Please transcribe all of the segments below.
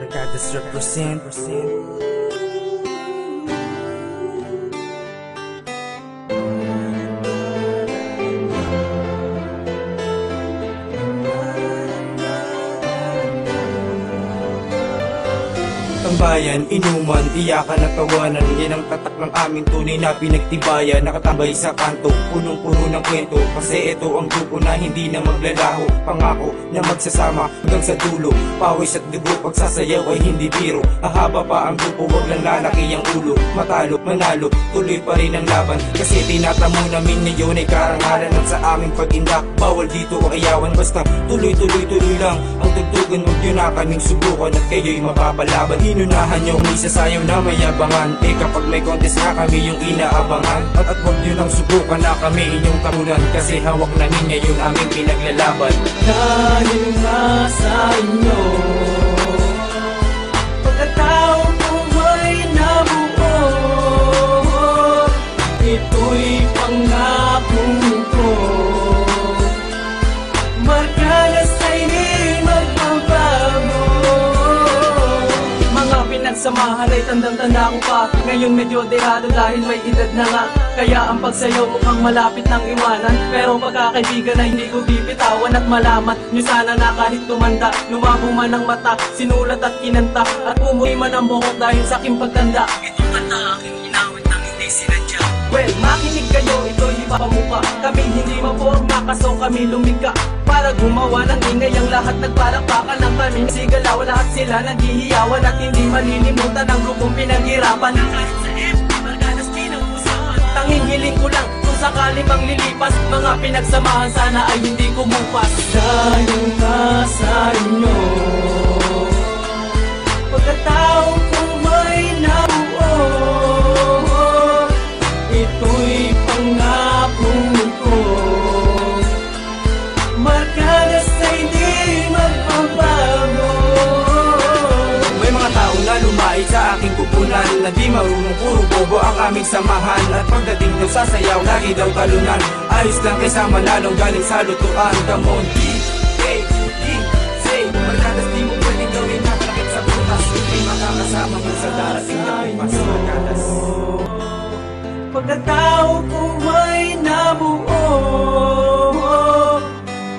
Barkadas represent. Bayan, inuman, iyakan at tawanan. Yan ang tatak ng aming tunay na pinagtibayan. Nakatambay sa kanto, punong-puno ng kwento. Kasi ito ang grupo na hindi na maglalaho. Pangako na magsasama hanggang sa dulo. Pawis at dugo, pagsasayaw ay hindi biro. Ahaba pa ang grupo, wag lang lalaki ang ulo. Matalo, manalo, tuloy pa rin ang laban. Kasi tinatamo namin ngayon ay karangalan. At sa aming pag-indak, bawal dito ang ayawan. Basta tuloy lang ang tugtugan. Huwag nyo na kaming subukan at kayo'y mapapalaban. Inunahan nyo kung isasayaw na mayabangan. Kapag may contest na kami yung inaabangan. At huwag nyo nang subukan na kami inyong karunan. Kasi hawak namin ngayon aming pinaglalaban. Dahil nga sa inyo, pagkatao ko ay nabuo. Ito'y pangakong ko. Markada sa hindi magbabago. Mga pinagsamahan ay tandang-tanda ko pa. Ngayon medyo dehado dahil may edad na nga. Kaya ang pagsayaw mukhang malapit ng iwanan. Pero pagkakaibigan ay hindi ko bibitawan. At malaman nyo sana na kahit tumanda, lumabo man ang mata, sinulat at kinanta, at pumuhi man ang buhok dahil sa aking pagtanda. Itong kanta aking inawit nang hindi sinadya. Well, makinig kayo, ito'y ipapamuka. Kaming hindi maporma, kaso kami lumika. Para gumawa ng ingay ang lahat nagpalakpakan. Ang kaming sigalaw, lahat sila naghihiyawan. At hindi malilimutan ang grupong pinaghirapan. Kahit sa F, Barkadas pinag-usapan. Tanging hiling ko lang, kung sakali mang lilipas, mga pinagsamahan sana ay hindi kumupas. Dahil nga sa inyo, pagkatao ko ay nabuo. Ito'y pangakong ko. Markada sa hindi magbabago. May mga tao na lumait sa aking kupunan, na di marunong, puro bobo ang aming samahan. At pagdating daw sa sayaw, lagi daw talunan. Ayos lang kaysa manalong galing sa lutuan. Come on, say Barkadas di mo pwedeng gawin nakalakit sa butas. Hindi makakasama mo sa darating na bukas. Barkadas. Pagkatao ko ay nabuo.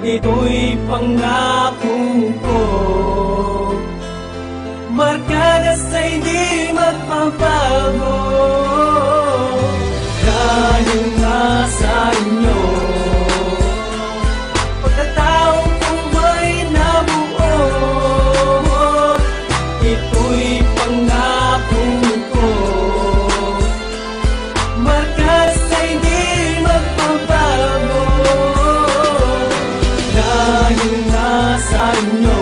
Ito'y pangako ko. Markada sa hindi magbabago. Dahil nga sa inyo, pagkatao ko ay nabuo. Ito'y pangako ko. Markada sa hindi magbabago. Dahil nga sa inyo,